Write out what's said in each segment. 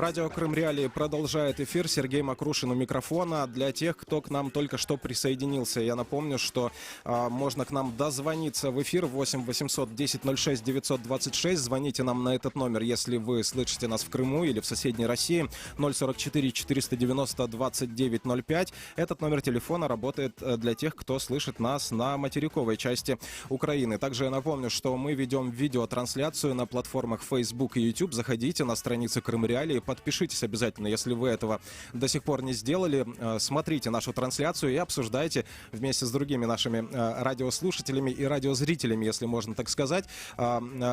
Радио Крым Реалии продолжает эфир. Сергей Макрушин у микрофона. Для тех, кто к нам только что присоединился, я напомню, что можно к нам дозвониться в эфир 8 800 10 06 926. Звоните нам на этот номер, если вы слышите нас в Крыму или в соседней России. 044 490 29 05. Этот номер телефона работает для тех, кто слышит нас на материковой части Украины. Также я напомню, что мы ведем видеотрансляцию на платформах Facebook и YouTube. Заходите на страницы Крым Реалии. Подпишитесь обязательно, если вы этого до сих пор не сделали. Смотрите нашу трансляцию и обсуждайте вместе с другими нашими радиослушателями и радиозрителями, если можно так сказать.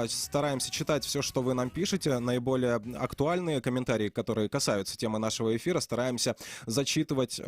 Стараемся читать все, что вы нам пишете. Наиболее актуальные комментарии, которые касаются темы нашего эфира, стараемся зачитывать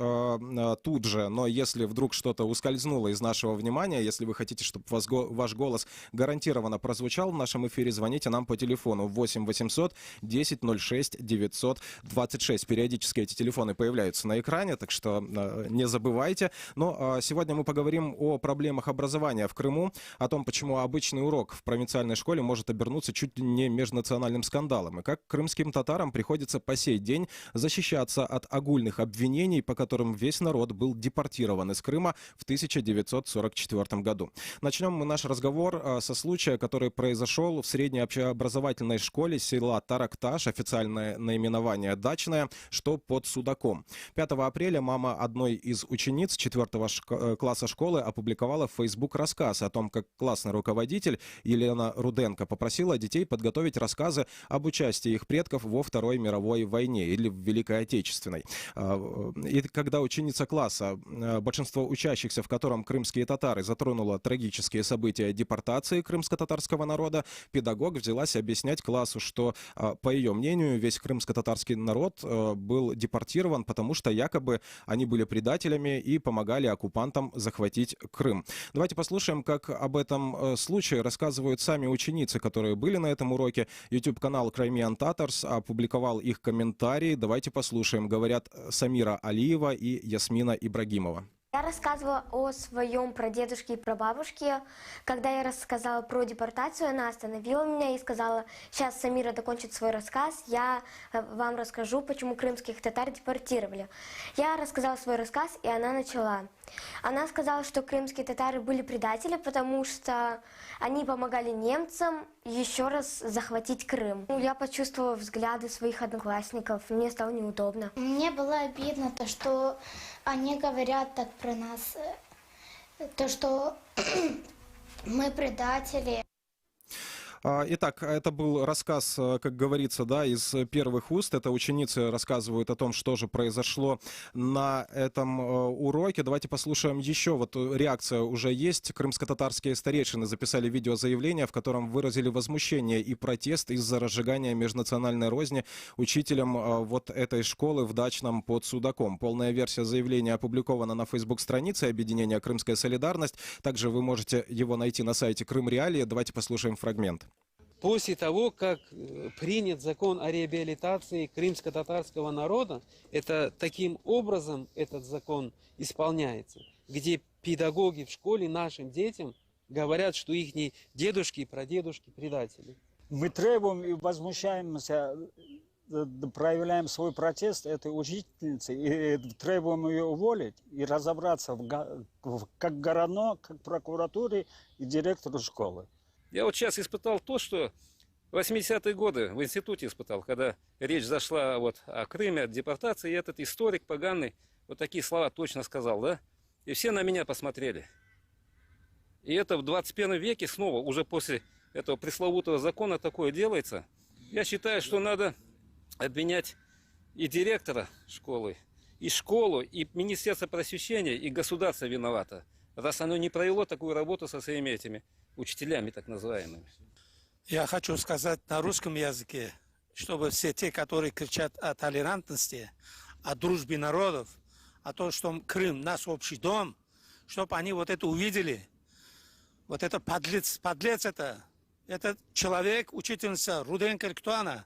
тут же. Но если вдруг что-то ускользнуло из нашего внимания, если вы хотите, чтобы ваш голос гарантированно прозвучал в нашем эфире, звоните нам по телефону 8 800 10 06 926. Периодически эти телефоны появляются на экране, так что не забывайте. Но сегодня мы поговорим о проблемах образования в Крыму, о том, почему обычный урок в провинциальной школе может обернуться чуть ли не межнациональным скандалом, и как крымским татарам приходится по сей день защищаться от огульных обвинений, по которым весь народ был депортирован из Крыма в 1944 году. Начнем мы наш разговор со случая, который произошел в средней общеобразовательной школе села Таракташ, официальное наименование Дачное, что под Судаком. 5 апреля мама одной из учениц 4 класса школы опубликовала в Facebook рассказ о том, как классный руководитель Елена Руденко попросила детей подготовить рассказы об участии их предков во Второй мировой войне или в Великой Отечественной. И когда ученица класса, большинство учащихся, в котором крымские татары, затронуло трагические события депортации крымско-татарского народа, педагог взялась объяснять классу, что, по ее мнению, весь крымско-татарский народ был депортирован, потому что якобы они были предателями и помогали оккупантам захватить Крым. Давайте послушаем, как об этом случае рассказывают сами ученицы, которые были на этом уроке. YouTube-канал Crimean Tatars опубликовал их комментарии. Давайте послушаем, говорят Самира Алиева и Ясмина Ибрагимова. Я рассказывала о своем прадедушке и прабабушке. Когда я рассказала про депортацию, она остановила меня и сказала: сейчас Самира докончит свой рассказ, я вам расскажу, почему крымских татар депортировали. Я рассказала свой рассказ, и она начала. Она сказала, что крымские татары были предатели, потому что они помогали немцам еще раз захватить Крым. Я почувствовала взгляды своих одноклассников, мне стало неудобно. Мне было обидно то, что они говорят так про нас, то, что мы предатели. Итак, это был рассказ, как говорится, да, из первых уст. Это ученицы рассказывают о том, что же произошло на этом уроке. Давайте послушаем еще. Вот реакция уже есть. Крымско-татарские старейшины записали видеозаявление, в котором выразили возмущение и протест из-за разжигания межнациональной розни учителем вот этой школы в Дачном под Судаком. Полная версия заявления опубликована на Facebook-странице объединения «Крымская солидарность». Также вы можете его найти на сайте Крым Реалии. Давайте послушаем фрагмент. После того, как принят закон о реабилитации крымско-татарского народа, это таким образом этот закон исполняется, где педагоги в школе нашим детям говорят, что их дедушки и прадедушки предатели. Мы требуем и возмущаемся, проявляем свой протест этой учительнице и требуем ее уволить и разобраться как ГОРОНО, как прокуратуре и директору школы. Я вот сейчас испытал то, что в 80-е годы в институте испытал, когда речь зашла вот о Крыме, о депортации, и этот историк поганый вот такие слова точно сказал, да? И все на меня посмотрели. И это в 21 веке снова, уже после этого пресловутого закона такое делается. Я считаю, что надо обвинять и директора школы, и школу, и Министерство просвещения, и государство виновато, раз оно не провело такую работу со своими этими учителями так называемыми. Я хочу сказать на русском языке, чтобы все те, которые кричат о толерантности, о дружбе народов, о том, что Крым наш общий дом, чтобы они вот это увидели. Вот это подлец это. Этот человек, учительница Руденко, кто она?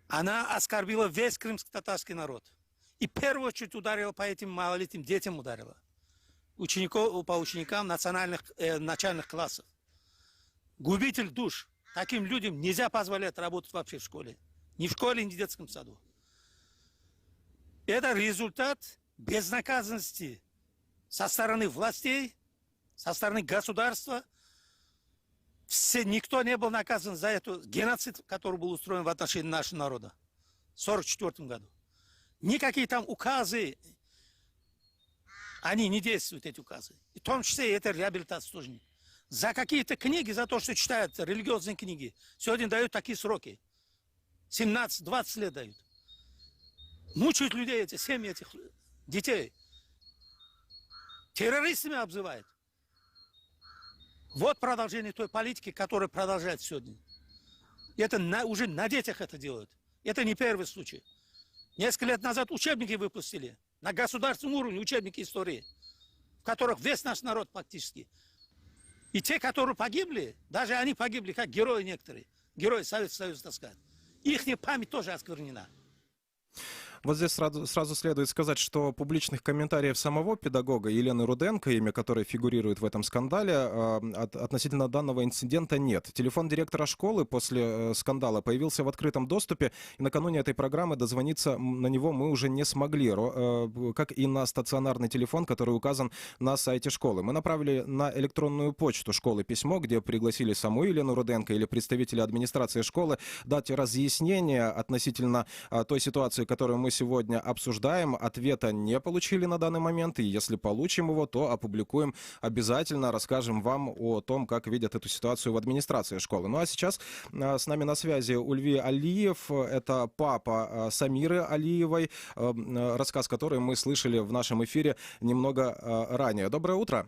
Она оскорбила весь крымско-татарский народ. И в первую очередь ударила по этим малолетним детям ударила. По ученикам начальных классов. Губитель душ. Таким людям нельзя позволять работать вообще в школе. Ни в школе, ни в детском саду. Это результат безнаказанности со стороны властей, со стороны государства. Никто не был наказан за этот геноцид, который был устроен в отношении нашего народа в 1944 году. Никакие там указы, они не действуют, эти указы. И в том числе и эта реабилитация тоже нет. За какие-то книги, за то, что читают религиозные книги, сегодня дают такие сроки. 17-20 лет дают. Мучают людей, эти семьи этих детей. Террористами обзывают. Вот продолжение той политики, которая продолжается сегодня. Это уже на детях это делают. Это не первый случай. Несколько лет назад учебники выпустили. На государственном уровне учебники истории, в которых весь наш народ фактически. И те, которые погибли, даже они погибли как герои некоторые. Герои Советского Союза, так сказать. Их память тоже осквернена. Вот здесь сразу следует сказать, что публичных комментариев самого педагога Елены Руденко, имя которой фигурирует в этом скандале, относительно данного инцидента нет. Телефон директора школы после скандала появился в открытом доступе, и накануне этой программы дозвониться на него мы уже не смогли, как и на стационарный телефон, который указан на сайте школы. Мы направили на электронную почту школы письмо, где пригласили саму Елену Руденко или представителя администрации школы дать разъяснение относительно той ситуации, которую мы сегодня обсуждаем. Ответа не получили на данный момент, и если получим его, то опубликуем обязательно, расскажем вам о том, как видят эту ситуацию в администрации школы. Ну а сейчас с нами на связи Ульви Алиев, это папа Самиры Алиевой, рассказ которой мы слышали в нашем эфире немного ранее. Доброе утро.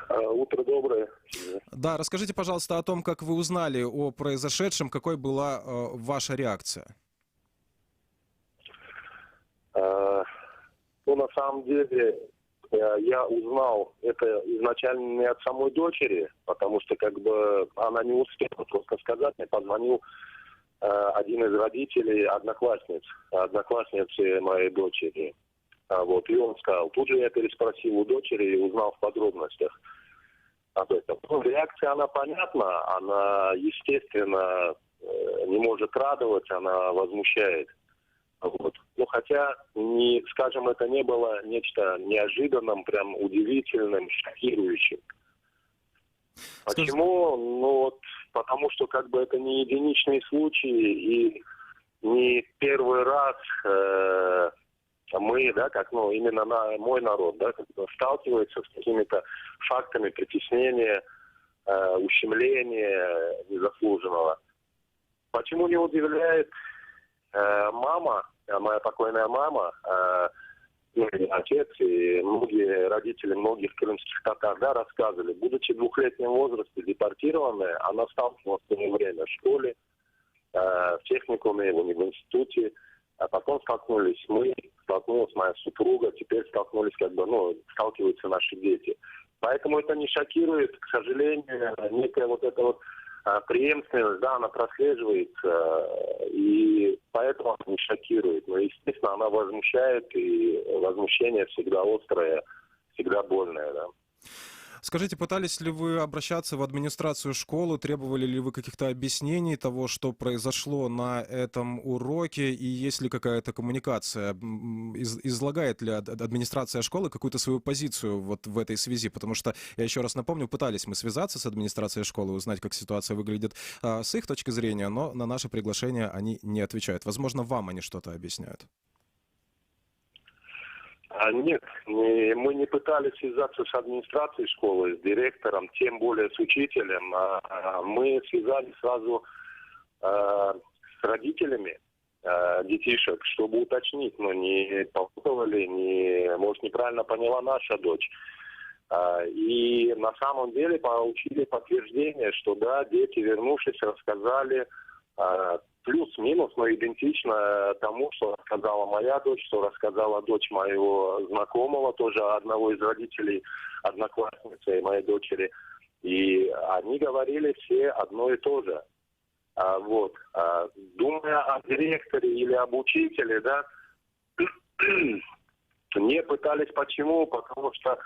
Утро доброе. Да, расскажите, пожалуйста, о том, как вы узнали о произошедшем, какой была ваша реакция? Ну, на самом деле, я узнал это изначально не от самой дочери, потому что как бы она не успела просто сказать. Мне позвонил один из родителей одноклассницы моей дочери. Вот, и он сказал. Тут же я переспросил у дочери и узнал в подробностях об этом. Ну, реакция, она понятна, она, естественно, не может радовать, она возмущает. Вот. Ну, хотя, скажем, это не было нечто неожиданным, прям удивительным, шокирующим. Почему? Ну, вот, потому что как бы это не единичный случай, и не первый раз мы, да, как, ну, именно мой народ, да, сталкивается с какими-то фактами притеснения, ущемления незаслуженного. Почему не удивляет мама, моя покойная мама, отец и многие родители многих крымских татар, да, рассказывали, будучи в 2-летнем возрасте депортированная, она сталкивалась в то время в школе, в техникуме, в институте, а потом столкнулась столкнулась моя супруга, теперь столкнулись, как бы, ну, сталкиваются наши дети. Поэтому это не шокирует, к сожалению, некая вот эта вот преемственность, да, она прослеживается, и поэтому она не шокирует. Но, естественно, она возмущает, и возмущение всегда острое, всегда больное, да. Скажите, пытались ли вы обращаться в администрацию школы, требовали ли вы каких-то объяснений того, что произошло на этом уроке, и есть ли какая-то коммуникация? Излагает ли администрация школы какую-то свою позицию вот в этой связи? Потому что, я еще раз напомню, пытались мы связаться с администрацией школы, узнать, как ситуация выглядит с их точки зрения, но на наше приглашение они не отвечают. Возможно, вам они что-то объясняют. Нет, мы не пытались связаться с администрацией школы, с директором, тем более с учителем. Мы связались сразу с родителями детишек, чтобы уточнить, но не попутали, может, неправильно поняла наша дочь. И на самом деле получили подтверждение, что да, дети, вернувшись, рассказали плюс-минус, но идентично тому, что рассказала моя дочь, что рассказала дочь моего знакомого, тоже одного из родителей, одноклассницы моей дочери. И они говорили все одно и то же. Вот. Думая о директоре или об учителе, да, не пытались. Почему? Потому что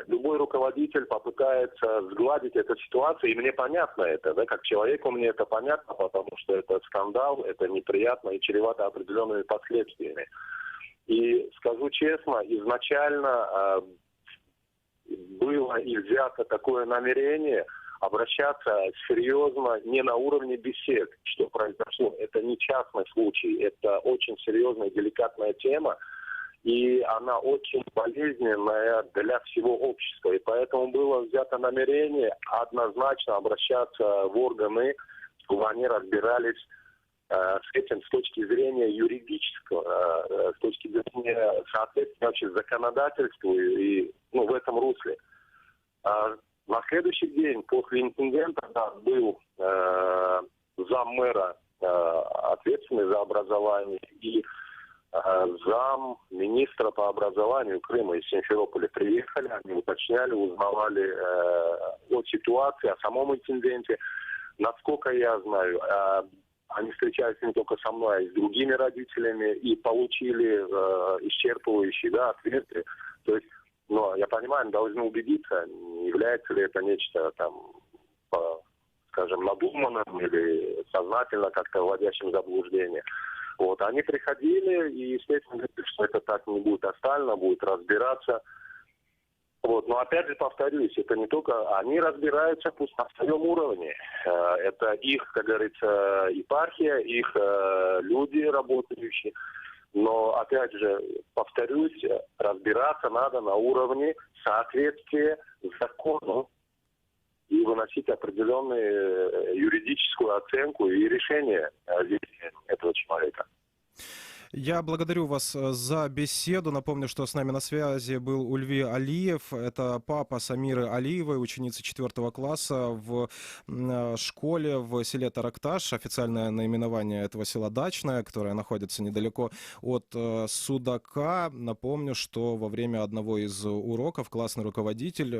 любой руководитель попытается сгладить эту ситуацию, и мне понятно это, да, как человеку мне это понятно, потому что это скандал, это неприятно и чревато определенными последствиями. И скажу честно, изначально было и взято такое намерение обращаться серьезно не на уровне бесед, что произошло. Это не частный случай, это очень серьезная и деликатная тема, и она очень болезненная для всего общества. И поэтому было взято намерение однозначно обращаться в органы, чтобы они разбирались с этим с точки зрения юридического, с точки зрения соответствия вообще законодательству и в этом русле. На следующий день после инцидента был заммэра, ответственный за образование, и зам министра по образованию Крыма из Симферополя приехали, они уточняли, узнавали о ситуации, о самом инциденте. Насколько я знаю, они встречались не только со мной, а и с другими родителями и получили исчерпывающие ответы. То есть, я понимаю, мы должны убедиться, является ли это нечто скажем, надуманным или сознательно как-то вводящим в заблуждение. Они приходили и, естественно, говорили, что это так не будет, а стально будет разбираться. Но опять же повторюсь, это не только они разбираются пусть на своем уровне. Это их, как говорится, епархия, их люди работающие. Но, опять же, повторюсь, разбираться надо на уровне соответствия закону и выносить определенную юридическую оценку и решение этого человека. Я благодарю вас за беседу. Напомню, что с нами на связи был Ульви Алиев. Это папа Самиры Алиевой, ученицы 4 класса в школе в селе Таракташ. Официальное наименование этого села Дачное, которое находится недалеко от Судака. Напомню, что во время одного из уроков классный руководитель,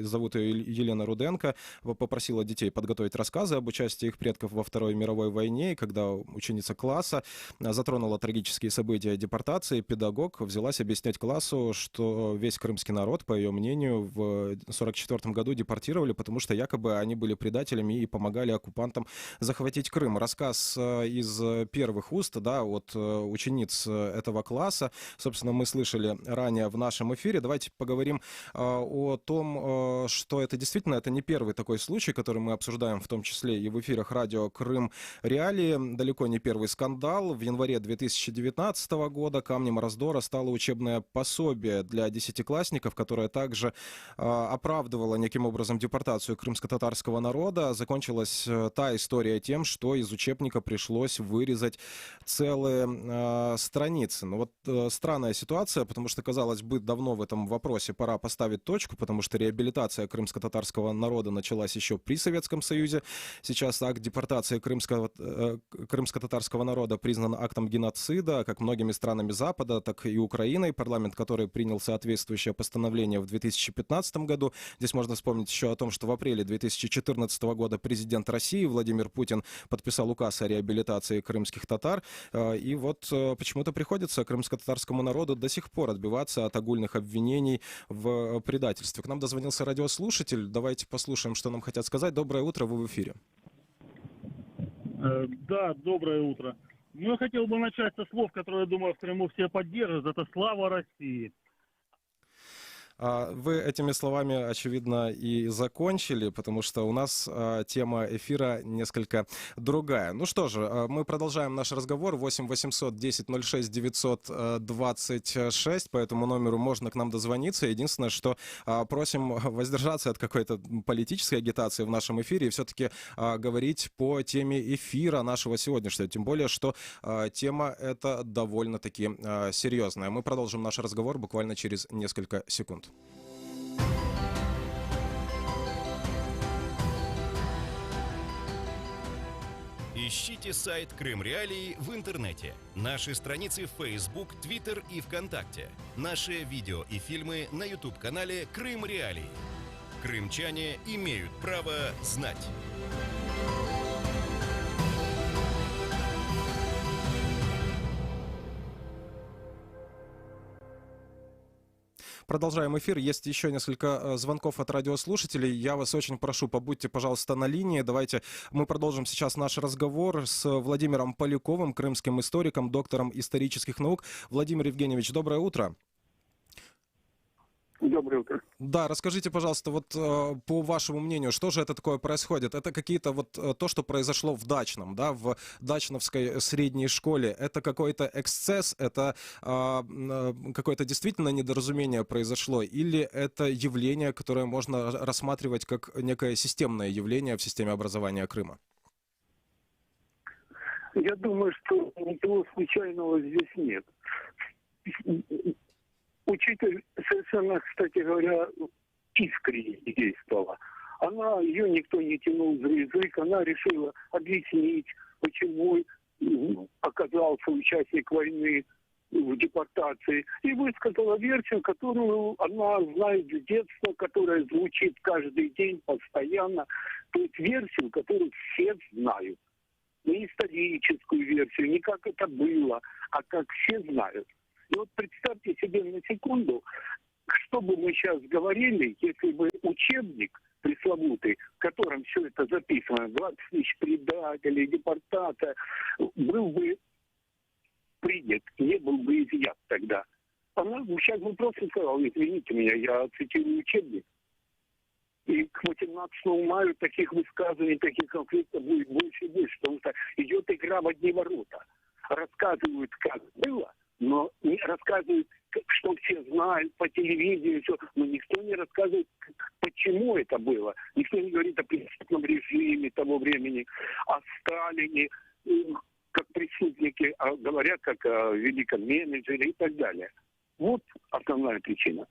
зовут ее Елена Руденко, попросила детей подготовить рассказы об участии их предков во Второй мировой войне. И когда ученица класса затронула трагические события депортации, педагог взялась объяснять классу, что весь крымский народ, по ее мнению, в 1944 году депортировали, потому что якобы они были предателями и помогали оккупантам захватить Крым. Рассказ из первых уст, от учениц этого класса, собственно, мы слышали ранее в нашем эфире. Давайте поговорим о том, что это действительно это не первый такой случай, который мы обсуждаем, в том числе и в эфирах радио «Крым Реалии». Далеко не первый скандал. В январе 2019 года камнем раздора стало учебное пособие для десятиклассников, которое также оправдывало неким образом депортацию крымско-татарского народа. Закончилась та история тем, что из учебника пришлось вырезать целые страницы. Странная ситуация, потому что, казалось бы, давно в этом вопросе пора поставить точку, потому что реабилитация крымско-татарского народа началась еще при Советском Союзе. Сейчас акт депортации крымско-татарского народа признан актом геноцида, как многими странами Запада, так и Украиной, парламент, который принял соответствующее постановление в 2015 году. Здесь можно вспомнить еще о том, что в апреле 2014 года президент России Владимир Путин подписал указ о реабилитации крымских татар. И почему-то приходится крымско-татарскому народу до сих пор отбиваться от огульных обвинений в предательстве. К нам дозвонился радиослушатель. Давайте послушаем, что нам хотят сказать. Доброе утро, вы в эфире. Да, доброе утро. Я хотел бы начать со слов, которые, думаю, в Крыму все поддержат. Это «Слава России». Вы этими словами, очевидно, и закончили, потому что у нас тема эфира несколько другая. Ну что же, мы продолжаем наш разговор. 8 800 10 06 926. По этому номеру можно к нам дозвониться. Единственное, что просим воздержаться от какой-то политической агитации в нашем эфире и все-таки говорить по теме эфира нашего сегодняшнего. Тем более, что тема эта довольно-таки серьезная. Мы продолжим наш разговор буквально через несколько секунд. Ищите сайт Крым Реалии в интернете, наши страницы в Facebook, Twitter и ВКонтакте, наши видео и фильмы на YouTube-канале Крым Реалии. Крымчане имеют право знать. Продолжаем эфир. Есть еще несколько звонков от радиослушателей. Я вас очень прошу, побудьте, пожалуйста, на линии. Давайте мы продолжим сейчас наш разговор с Владимиром Поляковым, крымским историком, доктором исторических наук. Владимир Евгеньевич, доброе утро. Доброе утро. Да, расскажите, пожалуйста, вот по вашему мнению, что же это такое происходит? Это какие-то вот то, что произошло в Дачном, да, в Дачновской средней школе. Это какой-то эксцесс, это какое-то действительно недоразумение произошло, или это явление, которое можно рассматривать как некое системное явление в системе образования Крыма? Я думаю, что ничего случайного здесь нет. Учитель совершенно, кстати говоря, искренне действовала. Ее никто не тянул за язык, она решила объяснить, почему оказался участник войны в депортации, и высказала версию, которую она знает с детства, которая звучит каждый день постоянно, то есть версию, которую все знают. Не историческую версию, не как это было, а как все знают. И вот представьте себе на секунду, что бы мы сейчас говорили, если бы учебник пресловутый, в котором все это записано, 20 тысяч предателей, депортация, был бы принят, не был бы изъят тогда. Она сейчас бы просто сказала: извините меня, я цитирую учебник. И к 18 мая таких высказываний, таких конфликтов будет больше и больше, потому что идет игра в одни ворота. Рассказывают, как было, но не рассказывают, что все знают по телевидению, все, но никто не рассказывает, почему это было. Никто не говорит о преступном режиме того времени, о Сталине, как преступники, а говорят как о великом менеджере и так далее. Вот основная причина.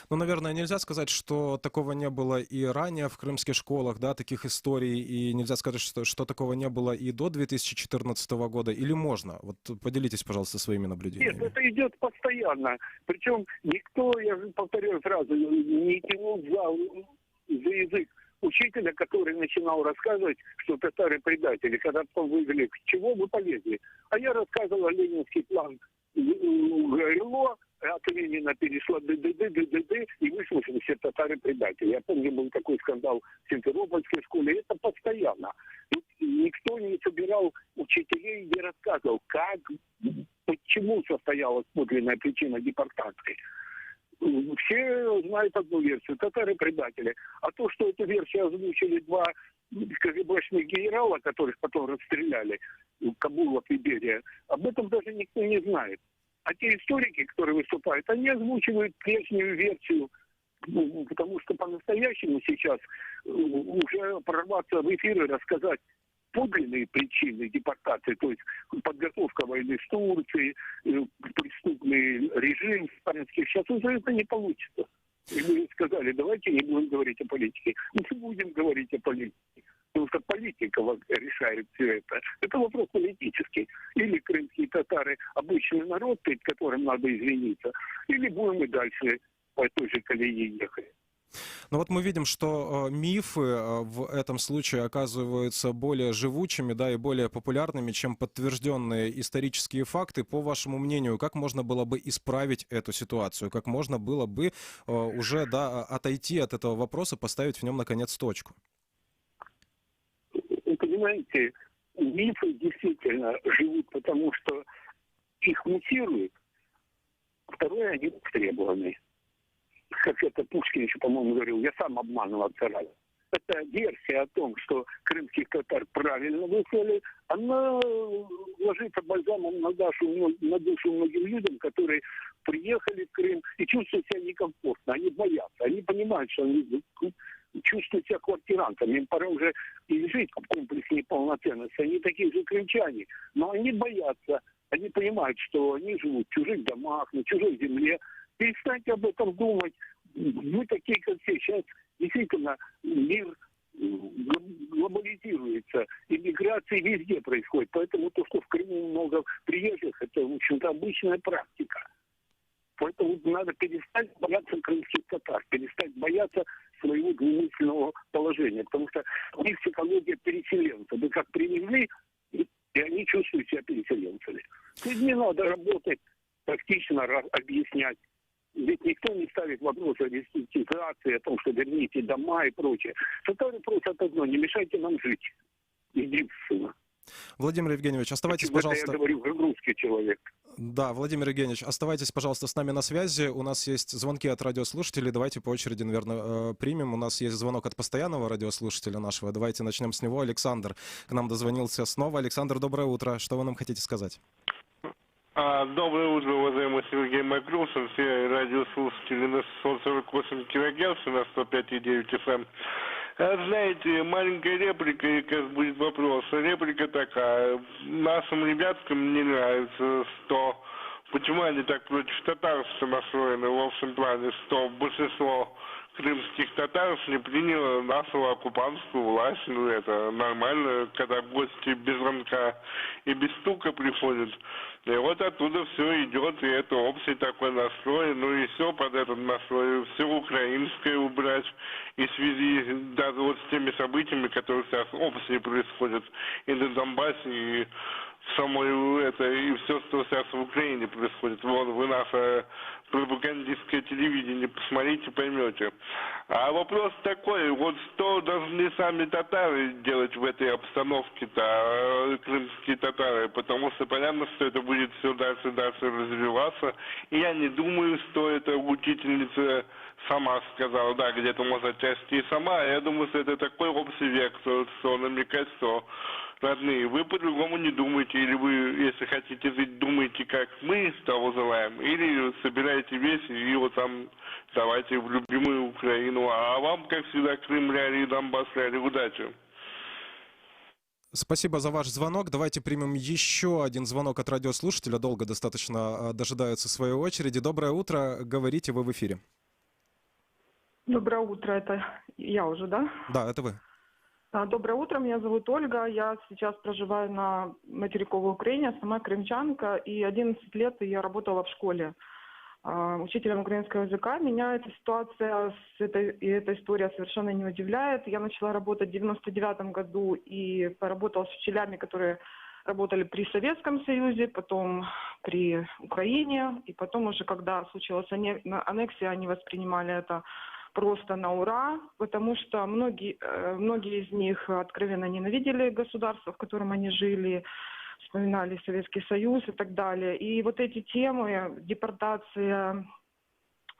Ну, наверное, нельзя сказать, что такого не было и ранее в крымских школах, да, таких историй, и нельзя сказать, что такого не было и до 2014 года, или можно? Вот поделитесь, пожалуйста, своими наблюдениями. Нет, это идет постоянно. Причем никто, я же повторяю фразу, не тянул за язык учителя, который начинал рассказывать, что татары предатели, когда потом вывели, к чего вы полезли. А я рассказывал ленинский план ГРЛО, от Ленина перешла ДДД, и выслушали все татары-предатели. Я помню, был такой скандал в Симферопольской школе. Это постоянно. Тут никто не собирал учителей, не рассказывал, почему состоялась подлинная причина депортации. Все знают одну версию — татары-предатели. А то, что эту версию озвучили два КГБшных генерала, которых потом расстреляли, Кабулов и Берия, об этом даже никто не знает. А те историки, которые выступают, они озвучивают прежнюю версию, потому что по-настоящему сейчас уже прорваться в эфир и рассказать подлинные причины депортации, то есть подготовка войны с Турцией, преступный режим сталинский, сейчас уже это не получится. И мы сказали: давайте не будем говорить о политике. Мы будем говорить о политике. Потому что политика решает все это. Это вопрос политический. Или крымские татары обычный народ, перед которым надо извиниться, или будем и дальше по той же колее ехать. Ну вот мы видим, что мифы в этом случае оказываются более живучими, да, и более популярными, чем подтвержденные исторические факты. По вашему мнению, как можно было бы исправить эту ситуацию? Как можно было бы уже, да, отойти от этого вопроса, поставить в нем, наконец, точку? Понимаете, мифы действительно живут, потому что их мутируют. Второе, они востребованы. Как это Пушкин еще, по-моему, говорил: я сам обманывал царя. Эта версия о том, что крымских татар правильно выслали, она ложится бальзамом на душу многим людям, которые приехали в Крым и чувствуют себя некомфортно. Они боятся, они понимают, что они чувствуют себя квартирантами. Им пора уже и жить в комплексе неполноценности. Они такие же крымчане, но они боятся. Они понимают, что они живут в чужих домах, на чужой земле. Перестаньте об этом думать. Вы такие, как все. Сейчас действительно мир глобализируется. Иммиграция везде происходит. Поэтому то, что в Крыму много приезжих, это, в общем-то, обычная практика. Поэтому надо перестать бояться крымских татар, перестать бояться своего двумысленного положения. Потому что у них психология переселенцев. Вы как привезли, и они чувствуют себя переселенцами. С людьми надо работать, практично объяснять. Ведь никто не ставит вопрос о деструктуризации, о том, что верните дома и прочее. Татары просят одно: не мешайте нам жить. Единственно. Владимир Евгеньевич, оставайтесь, Почему-то пожалуйста... я говорю как русский человек. Да, Владимир Евгеньевич, оставайтесь, пожалуйста, с нами на связи. У нас есть звонки от радиослушателей. Давайте по очереди, наверное, примем. У нас есть звонок от постоянного радиослушателя нашего. Давайте начнем с него. Александр к нам дозвонился снова. Александр, доброе утро. Что вы нам хотите сказать? Доброе утро, уважаемый Сергей Макрушин, все радиослушатели на 148 кГц, на 105,9 FM. Знаете, маленькая реплика, и как будет вопрос. Реплика такая. Нашим ребяткам не нравится, что почему они так против татарства настроены в общем плане, что большинство крымских татар не приняло нашу оккупантскую власть. Ну, это нормально, когда гости без звонка и без стука приходят. И вот оттуда все идет, и это общий такой настрой, ну и все под этот настрой, все украинское убрать, и в связи даже вот с теми событиями, которые сейчас общие происходят и на Донбассе, и в самой это, и все, что сейчас в Украине происходит. Вот вы наше пропагандистское телевидение посмотрите, поймете. А вопрос такой, вот что должны сами татары делать в этой обстановке-то, крымские татары, потому что понятно, что это будет все дальше и дальше развиваться, и я не думаю, что эта учительница сама сказала, да, где-то, может, отчасти и сама, я думаю, что это такой общий вектор, что намекать, что родные, вы по-другому не думаете, или вы, если хотите жить, думаете, как мы того желаем, или собираете вещи и вот там давайте в любимую Украину. А вам, как всегда, Крым, реалии, Донбасс, реалии, удачи. Спасибо за ваш звонок. Давайте примем еще один звонок от радиослушателя. Долго достаточно дожидаются своей очереди. Доброе утро. Говорите, вы в эфире. Доброе утро. Это я уже, да? Да, это вы. Доброе утро, меня зовут Ольга, я сейчас проживаю на материковой Украине, сама крымчанка, и 11 лет я работала в школе учителем украинского языка. Меня эта ситуация и эта история совершенно не удивляет. Я начала работать в 99 году и поработала с учителями, которые работали при Советском Союзе, потом при Украине, и потом уже, когда случилась аннексия, они воспринимали это просто на ура, потому что многие из них откровенно ненавидели государство, в котором они жили, вспоминали Советский Союз и так далее. И вот эти темы, депортация,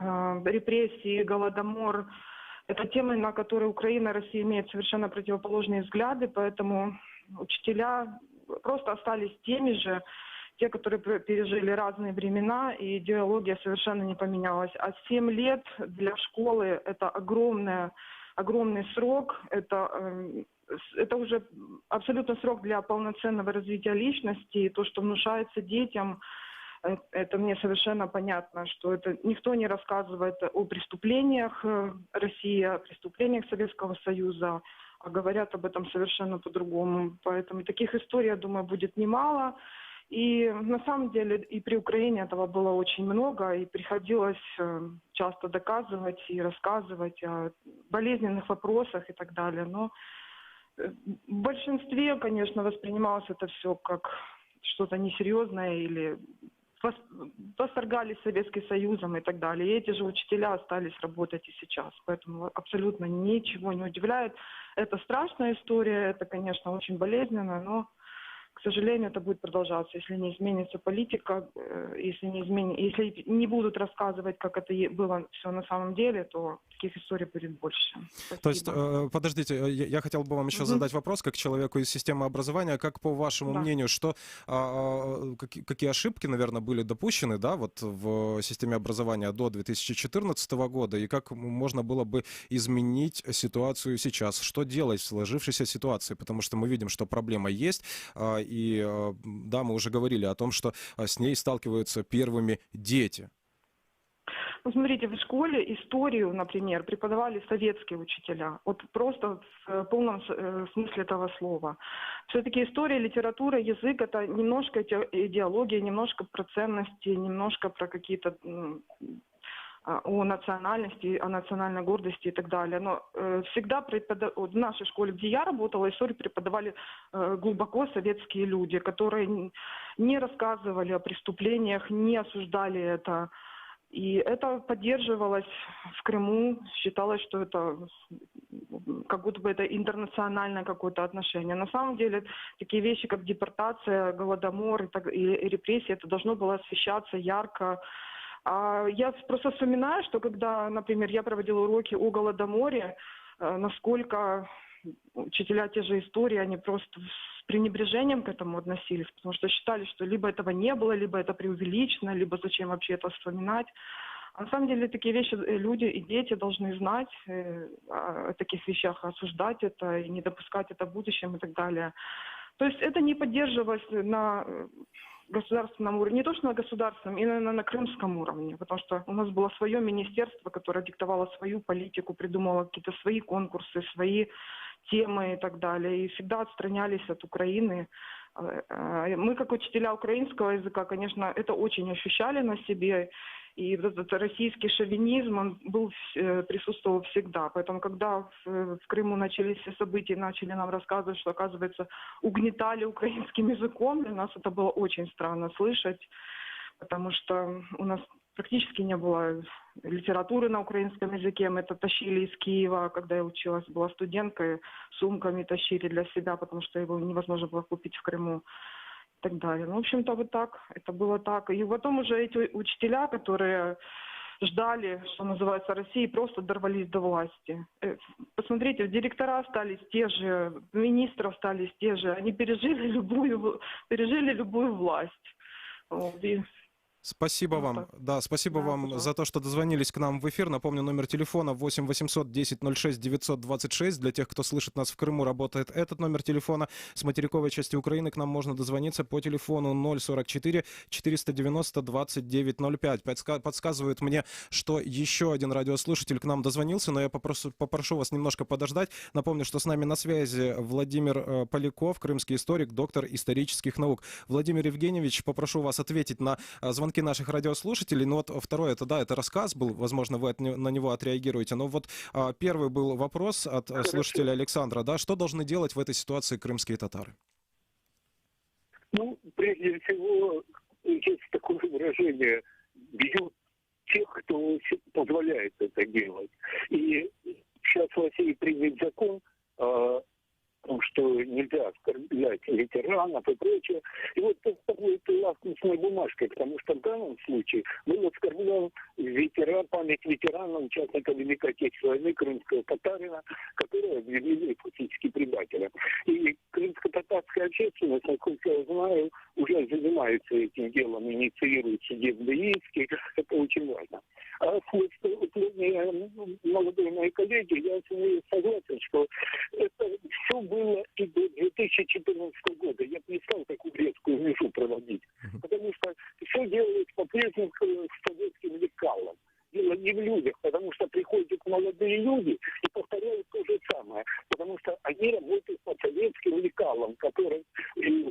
репрессии, голодомор, это темы, на которые Украина и Россия имеют совершенно противоположные взгляды, поэтому учителя просто остались теми же, те, которые пережили разные времена, и идеология совершенно не поменялась. А 7 лет для школы – это огромный срок, это уже абсолютно срок для полноценного развития личности, и то, что внушается детям, это мне совершенно понятно, что это никто не рассказывает о преступлениях России, о преступлениях Советского Союза, а говорят об этом совершенно по-другому. Поэтому таких историй, я думаю, будет немало. И на самом деле и при Украине этого было очень много, и приходилось часто доказывать и рассказывать о болезненных вопросах и так далее. Но в большинстве, конечно, воспринималось это все как что-то несерьезное или восторгались Советским Союзом и так далее. И эти же учителя остались работать и сейчас. Поэтому абсолютно ничего не удивляет. Это страшная история, это, конечно, очень болезненно, но, к сожалению, это будет продолжаться, если не изменится политика, если не будут рассказывать, как это было все на самом деле, то таких историй будет больше. Спасибо. То есть, подождите, я хотел бы вам еще задать вопрос, как человеку из системы образования, как по вашему мнению, что какие ошибки, наверное, были допущены, да, вот в системе образования до 2014 года, и как можно было бы изменить ситуацию сейчас? Что делать в сложившейся ситуации? Потому что мы видим, что проблема есть, и да, мы уже говорили о том, что с ней сталкиваются первыми дети. Ну, смотрите, в школе историю, например, преподавали советские учителя. Вот просто в полном смысле этого слова. Все-таки история, литература, язык – это немножко идеология, немножко про ценности, немножко про какие-то о национальности, о национальной гордости и так далее. Но всегда в нашей школе, где я работала, историю преподавали глубоко советские люди, которые не рассказывали о преступлениях, не осуждали это. И это поддерживалось в Крыму, считалось, что это как будто бы это интернациональное какое-то отношение. На самом деле такие вещи, как депортация, голодомор и репрессии, это должно было освещаться ярко. Я просто вспоминаю, что когда, например, я проводила уроки о голодоморе, насколько учителя те же истории, они просто с пренебрежением к этому относились, потому что считали, что либо этого не было, либо это преувеличено, либо зачем вообще это вспоминать. А на самом деле такие вещи люди и дети должны знать о таких вещах, осуждать это и не допускать это в будущем и так далее. То есть это не поддерживалось на государственном уровне, не то что на государственном, именно на крымском уровне, потому что у нас было свое министерство, которое диктовало свою политику, придумывало какие-то свои конкурсы, свои темы и так далее, и всегда отстранялись от Украины. Мы, как учителя украинского языка, конечно, это очень ощущали на себе, и вот этот российский шовинизм, он присутствовал всегда. Поэтому, когда в Крыму начались все события, начали нам рассказывать, что, оказывается, угнетали украинским языком, для нас это было очень странно слышать, потому что у нас практически не было литературы на украинском языке. Мы это тащили из Киева, когда я училась, была студенткой, сумками тащили для себя, потому что его невозможно было купить в Крыму. И так далее. Ну, в общем-то, вот так. Это было так. И потом уже эти учителя, которые ждали, что называется, России, просто дорвались до власти. Посмотрите, директора остались те же, министры остались те же. Они пережили любую власть. Вот. Спасибо вам. Да, спасибо вам за то, что дозвонились к нам в эфир. Напомню, номер телефона 8 800 10 06 926. Для тех, кто слышит нас в Крыму, работает этот номер телефона. С материковой части Украины к нам можно дозвониться по телефону 044 490 2905. Подсказывают мне, что еще один радиослушатель к нам дозвонился, но я попрошу вас немножко подождать. Напомню, что с нами на связи Владимир Поляков, крымский историк, доктор исторических наук. Владимир Евгеньевич, попрошу вас ответить на звонки наших радиослушателей. Ну вот второе, это рассказ был, возможно, вы на него отреагируете. Но вот первый был вопрос от слушателя Александра, да, что должны делать в этой ситуации крымские татары? Ну, прежде всего, есть такое выражение: бьют тех, кто позволяет это делать. И сейчас в России принят закон, что нельзя оскорблять ветеранов и прочее. И вот это будет лакмусной бумажкой, потому что в данном случае был оскорблен память ветерана, участника Великой Отечественной войны, крымского татарина, которого объявили фактически предателем. И крымско-татарская общественность, насколько я знаю, уже занимается этим делом, инициирует судебные иски. Это очень важно. А с выступлением молодой моей коллеги, я с ней согласен, что это все было и до 2014 года. Я не стал такую резкую межу проводить, потому что все делается по-прежнему с советским лекалом. Дело не в людях, потому что приходят молодые люди и повторяют то же самое, потому что они работают по советским лекалам, которые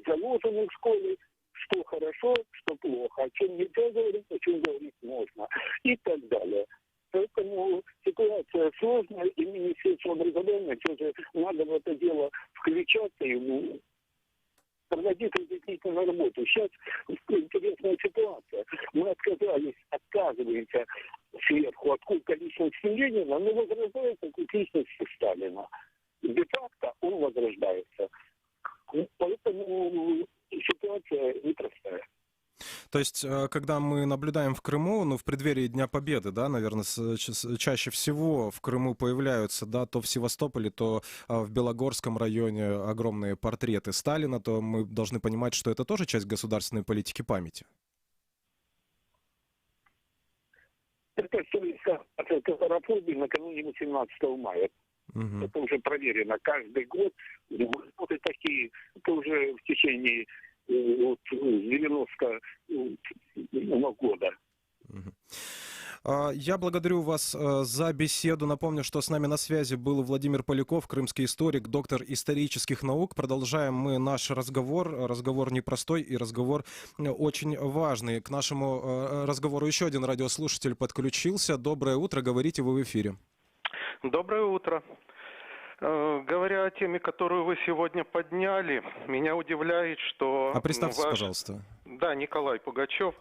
заложены в школе, что хорошо, что плохо, о чем нельзя говорить, о чем говорить можно и так далее. Поэтому ситуация сложная, и Министерство образования тоже надо в это дело включаться и проводить разъяснительную работу. Сейчас интересная ситуация. Мы отказываемся сверху от культа личности Ленина, но возрождается культ личности Сталина. Де-факто он возрождается. Поэтому ситуация непростая. То есть, когда мы наблюдаем в Крыму, в преддверии Дня Победы, да, наверное, чаще всего в Крыму появляются, да, то в Севастополе, то в Белогорском районе огромные портреты Сталина, то мы должны понимать, что это тоже часть государственной политики памяти. Это история татарофобии накануне 18 мая. Это уже проверено. Каждый год вот такие, это уже в течение с 90-го года. Я благодарю вас за беседу. Напомню, что с нами на связи был Владимир Поляков, крымский историк, доктор исторических наук. Продолжаем мы наш разговор. Разговор непростой и разговор очень важный. К нашему разговору еще один радиослушатель подключился. Доброе утро, говорите, вы в эфире. Доброе утро. Говоря о теме, которую вы сегодня подняли, меня удивляет, что... А представьтесь, пожалуйста. Да, Николай Пугачев.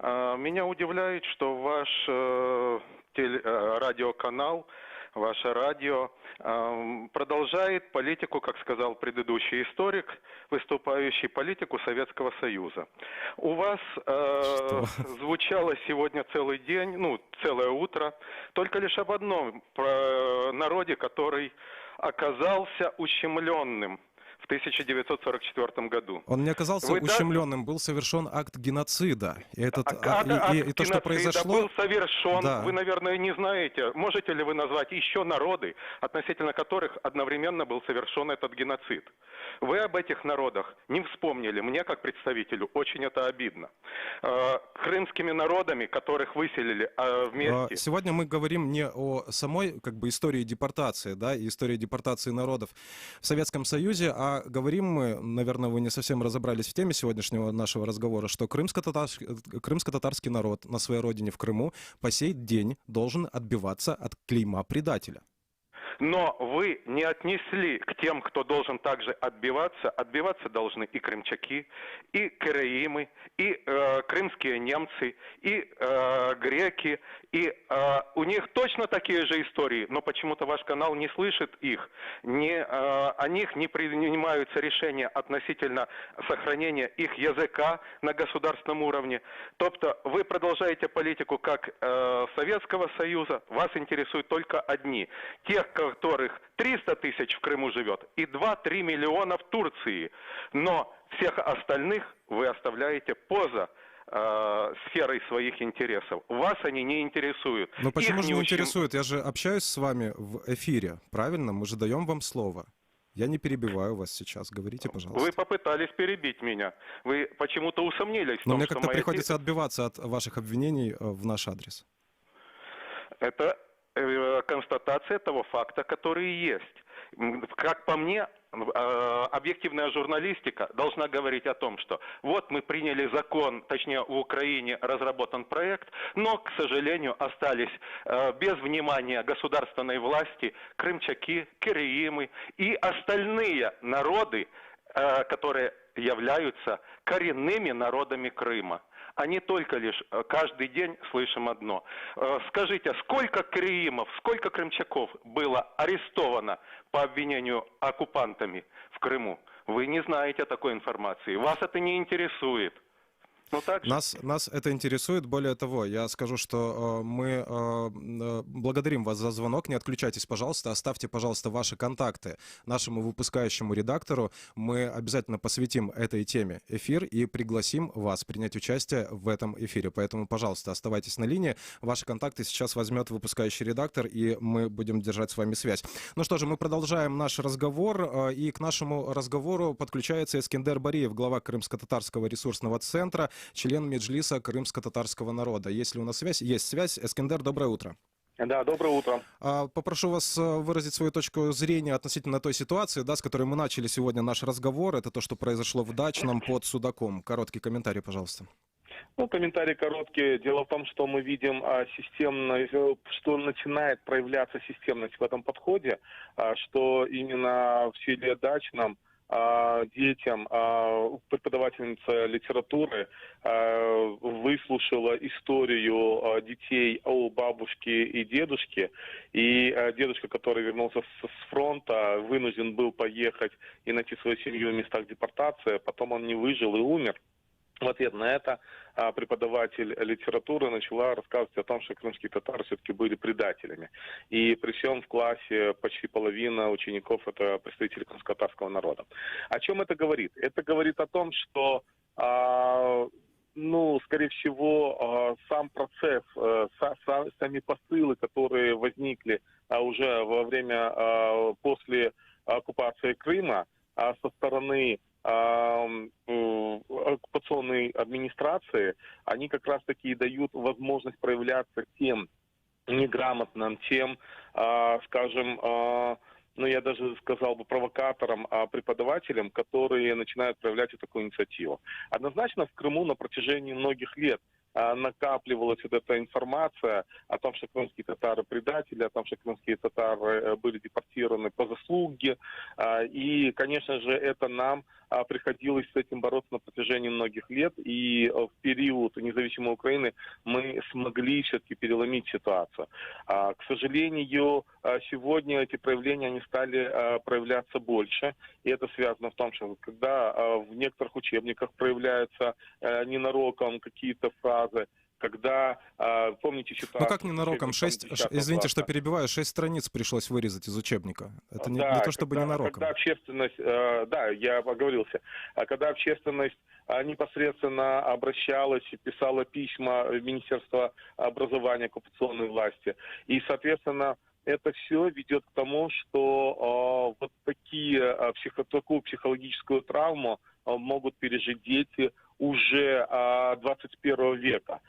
Меня удивляет, что ваш радиоканал, ваше радио продолжает политику, как сказал предыдущий историк, выступающий политику Советского Союза. У вас звучало сегодня целый день, ну, целое утро, только лишь об одном, про народе, который оказался ущемленным в 1944 году. Он не оказался ущемленным, был совершен акт геноцида. И то, что произошло... был совершен, да. Вы, наверное, не знаете. Можете ли вы назвать еще народы, относительно которых одновременно был совершен этот геноцид? Вы об этих народах не вспомнили. Мне, как представителю, очень это обидно. Крымскими народами, которых выселили вместе... Сегодня мы говорим не о самой истории депортации, да, и истории депортации народов в Советском Союзе, а говорим мы, наверное, вы не совсем разобрались в теме сегодняшнего нашего разговора, что крымско-татарский народ на своей родине в Крыму по сей день должен отбиваться от клейма предателя. Но вы не отнесли к тем, кто должен также отбиваться. Отбиваться должны и крымчаки, и караимы, и крымские немцы, и греки. И у них точно такие же истории, но почему-то ваш канал не слышит их. О них не принимаются решения относительно сохранения их языка на государственном уровне. Тобто вы продолжаете политику как Советского Союза, вас интересуют только одни. Тех, которых 300 тысяч в Крыму живет и 2-3 миллиона в Турции. Но всех остальных вы оставляете поза сферой своих интересов. Вас они не интересуют. Но почему же не интересуют? Я же общаюсь с вами в эфире, правильно? Мы же даем вам слово. Я не перебиваю вас сейчас. Говорите, пожалуйста. Вы попытались перебить меня. Вы почему-то усомнились в том, Но мне что как-то приходится отбиваться от ваших обвинений в наш адрес. Это констатация того факта, который есть. Как по мне, объективная журналистика должна говорить о том, что вот мы приняли закон, точнее в Украине разработан проект, но, к сожалению, остались без внимания государственной власти крымчаки, караимы и остальные народы, которые являются коренными народами Крыма. А не только лишь каждый день слышим одно. Скажите, сколько караимов, сколько крымчаков было арестовано по обвинению оккупантами в Крыму? Вы не знаете такой информации. Вас это не интересует. Ну, так же. Нас это интересует. Более того, я скажу, что мы благодарим вас за звонок. Не отключайтесь, пожалуйста. Оставьте, пожалуйста, ваши контакты нашему выпускающему редактору. Мы обязательно посвятим этой теме эфир и пригласим вас принять участие в этом эфире. Поэтому, пожалуйста, оставайтесь на линии. Ваши контакты сейчас возьмет выпускающий редактор, и мы будем держать с вами связь. Ну что же, мы продолжаем наш разговор. И к нашему разговору подключается Эскендер Бариев, глава Крымско-татарского ресурсного центра, член Меджлиса крымско-татарского народа. Есть ли у нас связь? Есть связь. Эскендер, доброе утро. Да, доброе утро. Попрошу вас выразить свою точку зрения относительно той ситуации, да, с которой мы начали сегодня наш разговор. Это то, что произошло в Дачном под Судаком. Короткий комментарий, пожалуйста. Ну, комментарий короткий. Дело в том, что мы видим что начинает проявляться системность в этом подходе, что именно в селе Дачном детям преподавательница литературы выслушала историю детей о бабушке и дедушке. И дедушка, который вернулся с фронта, вынужден был поехать и найти свою семью в местах депортации. Потом он не выжил и умер. В ответ на это преподаватель литературы начала рассказывать о том, что крымские татары все-таки были предателями. И при всем в классе почти половина учеников – это представители крымско-татарского народа. О чем это говорит? Это говорит о том, что, скорее всего, сам процесс, сами посылы, которые возникли уже во время, после оккупации Крыма со стороны оккупационной администрации, они как раз таки и дают возможность проявляться тем неграмотным, тем, скажем, я даже сказал бы провокаторам, преподавателям, которые начинают проявлять такую инициативу. Однозначно в Крыму на протяжении многих лет накапливалась вот эта информация о том, что крымские татары предатели, о том, что крымские татары были депортированы по заслуге. И, конечно же, это нам приходилось с этим бороться на протяжении многих лет. И в период независимой Украины мы смогли все-таки переломить ситуацию. К сожалению, сегодня эти проявления они стали проявляться больше. И это связано в том, что когда в некоторых учебниках проявляются ненароком какие-то фразы, когда, помните ситуацию... Ну как ненароком? Извините, что перебиваю, 6 страниц пришлось вырезать из учебника. Это не то, чтобы ненароком. Когда общественность, да, я оговорился, когда общественность непосредственно обращалась, писала письма в Министерство образования оккупационной власти. И, соответственно, это все ведет к тому, что вот такую психологическую травму могут пережить дети уже 21 века.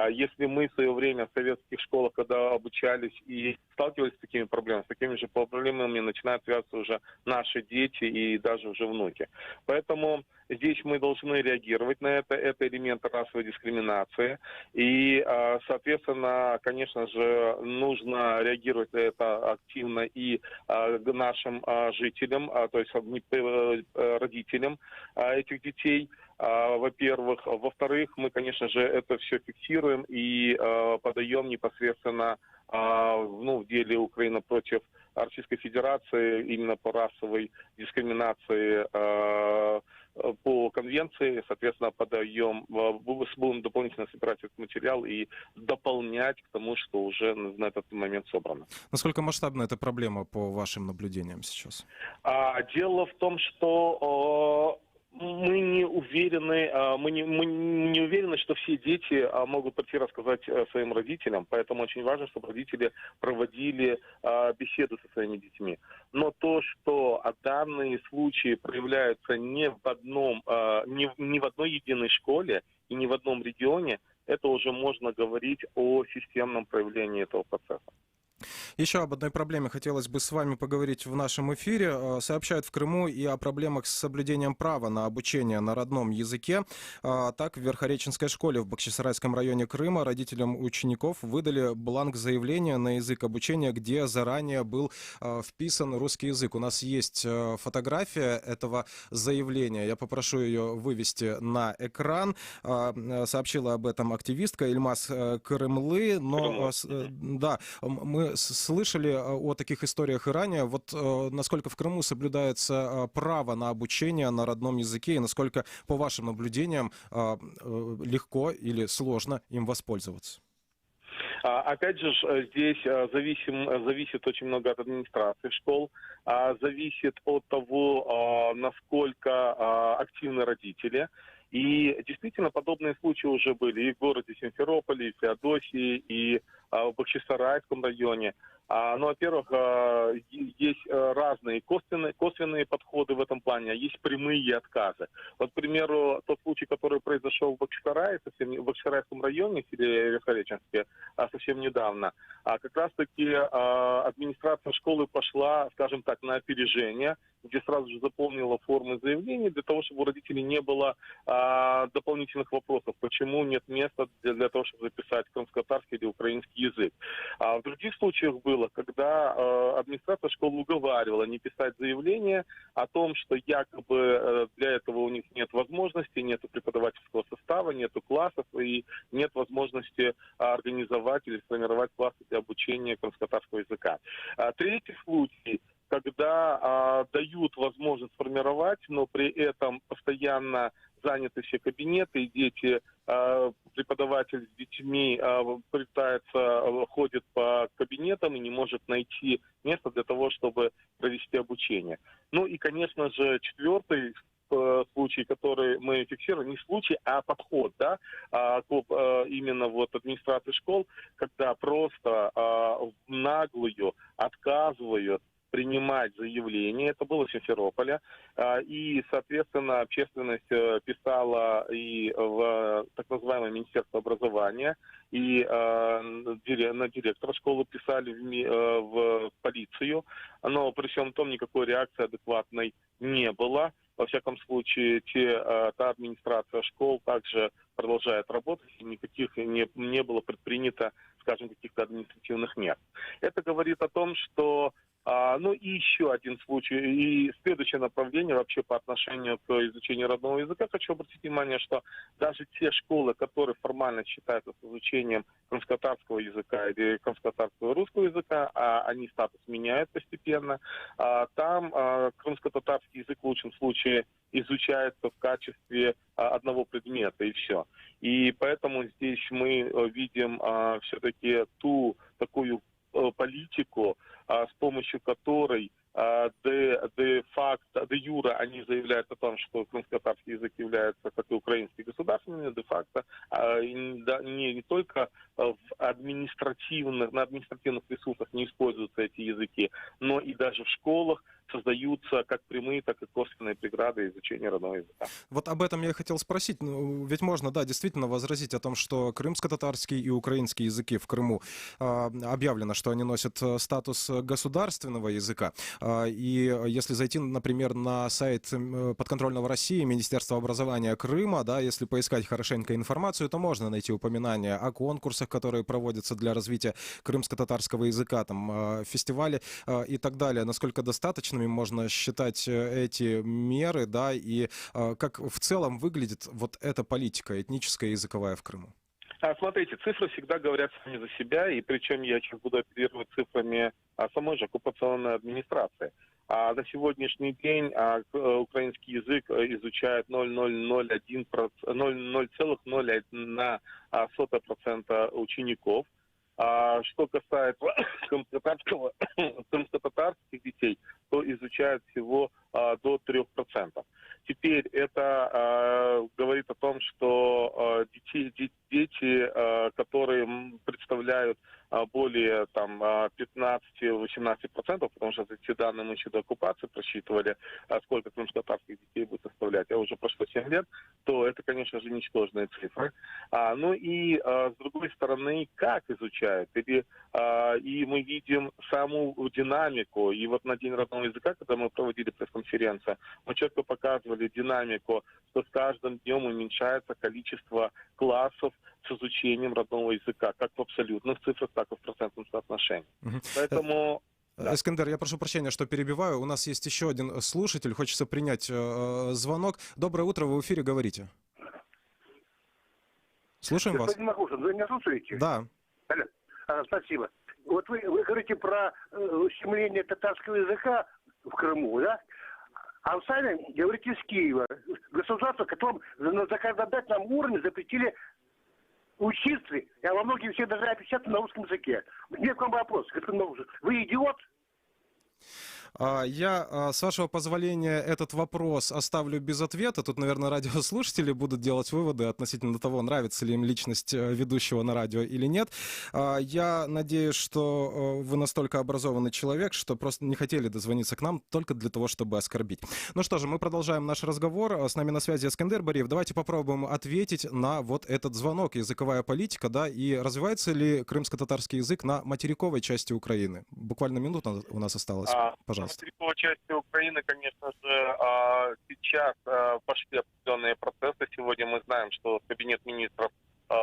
Если мы в свое время в советских школах, когда обучались и сталкивались с такими проблемами, с такими же проблемами начинают связываться уже наши дети и даже уже внуки. Поэтому здесь мы должны реагировать на это. Это элемент расовой дискриминации. И, соответственно, конечно же, нужно реагировать на это активно и нашим жителям, то есть родителям этих детей, во-первых. Во-вторых, мы, конечно же, это все фиксируем и подаем непосредственно в деле Украина против Российской Федерации именно по расовой дискриминации по конвенции, соответственно, будем дополнительно собирать этот материал и дополнять к тому, что уже на этот момент собрано. Насколько масштабна эта проблема по вашим наблюдениям сейчас? Дело в том, что мы не уверены, что все дети могут прийти рассказать своим родителям, поэтому очень важно, чтобы родители проводили беседы со своими детьми. Но то, что данные случаи проявляются не в одной единой школе и не в одном регионе, это уже можно говорить о системном проявлении этого процесса. Еще об одной проблеме хотелось бы с вами поговорить в нашем эфире. Сообщают в Крыму и о проблемах с соблюдением права на обучение на родном языке. Так, в Верхореченской школе в Бахчисарайском районе Крыма родителям учеников выдали бланк заявления на язык обучения, где заранее был вписан русский язык. У нас есть фотография этого заявления. Я попрошу ее вывести на экран. Сообщила об этом активистка Ильмаз Крымлы. Но да, мы слышали о таких историях и ранее. Вот насколько в Крыму соблюдается право на обучение на родном языке и насколько, по вашим наблюдениям, легко или сложно им воспользоваться? Опять же, здесь зависит очень много от администрации школ, зависит от того, насколько активны родители. И действительно, подобные случаи уже были и в городе Симферополе, и в Феодосии, и в Бахчисарайском районе. Ну, во-первых, есть разные косвенные подходы в этом плане, а есть прямые отказы. Вот, к примеру, тот случай, который произошел в Бахчисарае, в Бахчисарайском районе, в селе Верхореченске, совсем недавно, как раз-таки администрация школы пошла, скажем так, на опережение, где сразу же заполнила формы заявления для того, чтобы у родителей не было дополнительных вопросов, почему нет места для того, чтобы записать крымско-татарский или украинский язык. А в других случаях было, когда администрация школы уговаривала не писать заявление о том, что якобы для этого у них нет возможности, нет преподавательского состава, нет классов и нет возможности организовать или сформировать классы для обучения крымско-татарского языка. Третий случай, когда дают возможность сформировать, но при этом постоянно заняты все кабинеты, и дети, преподаватель с детьми ходит по кабинетам и не может найти место для того, чтобы провести обучение. Ну и, конечно же, четвертый случай, который мы фиксируем, не случай, а подход, да, именно вот администрации школ, когда просто в наглую отказывают принимать заявление, это было в Симферополе, и, соответственно, общественность писала и в так называемое Министерство образования, и на директора школы, писали в полицию, но при всем том никакой реакции адекватной не было. Во всяком случае, та администрация школ также продолжает работать, и никаких не было предпринято, скажем, каких-то административных мер. Это говорит о том, что и еще один случай, и следующее направление вообще по отношению к изучению родного языка. Хочу обратить внимание, что даже те школы, которые формально считаются с изучением крымско-татарского языка или крымско-татарского русского языка, они статус меняют постепенно, там крымско-татарский язык в лучшем случае изучается в качестве одного предмета, и все. И поэтому здесь мы видим все-таки такую политику, с помощью которой де-факто, де-юра они заявляют о том, что крымско-татарский язык является, как и украинский, государственным, де-факто не только на административных ресурсах не используются эти языки, но и даже в школах создаются как прямые, так и косвенные преграды изучения родного языка. Вот об этом я и хотел спросить. Ведь можно, да, действительно возразить о том, что крымско-татарский и украинский языки в Крыму объявлено, что они носят статус государственного языка. И если зайти, например, на сайт подконтрольного России, Министерства образования Крыма, да, если поискать хорошенько информацию, то можно найти упоминания о конкурсах, которые проводятся для развития крымско-татарского языка, там, фестивали и так далее. Насколько достаточными можно считать эти меры, да, и как в целом выглядит вот эта политика этническая и языковая в Крыму? Смотрите, цифры всегда говорят сами за себя, и причем я сейчас буду оперировать цифрами самой же оккупационной администрации. На сегодняшний день украинский язык изучает 0,01% учеников. Что касается крымско-татарских детей, то изучают всего до 3%. Теперь это говорит о том, что дети, которые представляют более 15-18%, потому что эти данные мы еще до оккупации просчитывали, сколько крымско-татарских детей будет составлять, а уже прошло 7 лет, то это, конечно же, ничтожные цифры. И с другой стороны, как изучают? И мы видим саму динамику. И вот на День родного языка, когда мы проводили пресс-конференцию, мы четко показывали динамику, что с каждым днем уменьшается количество классов с изучением родного языка, как в абсолютных цифрах, так и в процентном соотношении. Поэтому... Эскендер, я прошу прощения, что перебиваю. У нас есть еще один слушатель, хочется принять звонок. Доброе утро, вы в эфире, говорите. Слушаем вас. Господин Макушин, вы меня слушаете? Да. Алло. Спасибо. Вот вы говорите про ущемление татарского языка в Крыму, да? А вы сами говорите из Киева, государство, которым на законодательном уровне запретили учиться, а во многих все даже отвечают на русском языке. Мне к вам вопрос, господин Макушин, вы идиот? Я, с вашего позволения, этот вопрос оставлю без ответа. Тут, наверное, радиослушатели будут делать выводы относительно того, нравится ли им личность ведущего на радио или нет. Я надеюсь, что вы настолько образованный человек, что просто не хотели дозвониться к нам только для того, чтобы оскорбить. Ну что же, мы продолжаем наш разговор. С нами на связи Эскендер Бариев. Давайте попробуем ответить на вот этот звонок. Языковая политика, да, и развивается ли крымско-татарский язык на материковой части Украины? Буквально минута у нас осталось. Пожалуйста. На материковой части Украины, конечно же, сейчас пошли определенные процессы. Сегодня мы знаем, что Кабинет министров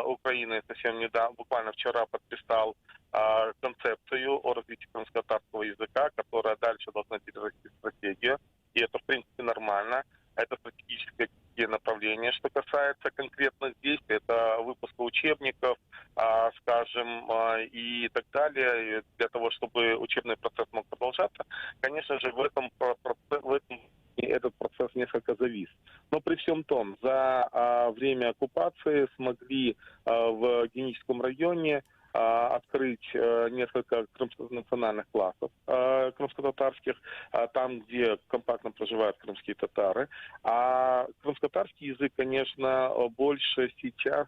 Украины совсем недавно, буквально вчера, подписал концепцию о развитии крымско-татарского языка, которая дальше должна перерасти в стратегию. И это, в принципе, нормально. Это стратегическое направление. Что касается конкретных действий, это выпуска учебников, скажем, и так далее, для того, чтобы учебный процесс мог продолжаться. Конечно же, этот процесс несколько завис. Но при всем том, за время оккупации смогли в Геническом районе открыть несколько национальных классов крымско-татарских, там, где компактно проживают крымские татары. А крымско-татарский язык, конечно, больше сейчас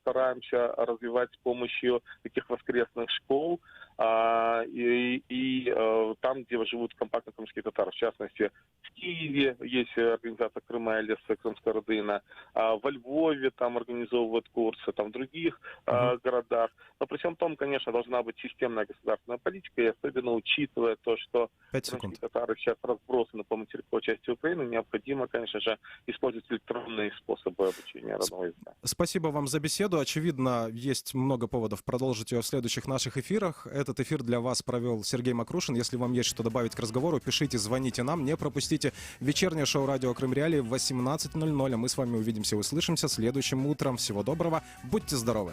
стараемся развивать с помощью таких воскресных школ, и там, где живут компактно-крымские татары. В частности, в Киеве есть организация Крыма Элис, Крымская родина, во Львове там организовывают курсы, там в других городах. Но при всем том, конечно, должна быть системная государственная политика, и особенно учитывая то, что крымские татары сейчас разбросаны по материковой части Украины, необходимо, конечно же, использовать электронные способы обучения родного языка. Спасибо вам за беседу. Очевидно, есть много поводов продолжить ее в следующих наших эфирах. Этот эфир для вас провел Сергей Макрушин. Если вам есть что добавить к разговору, пишите, звоните нам. Не пропустите вечернее шоу «Радио Крым Реалии» в 18:00. А мы с вами увидимся и услышимся следующим утром. Всего доброго. Будьте здоровы.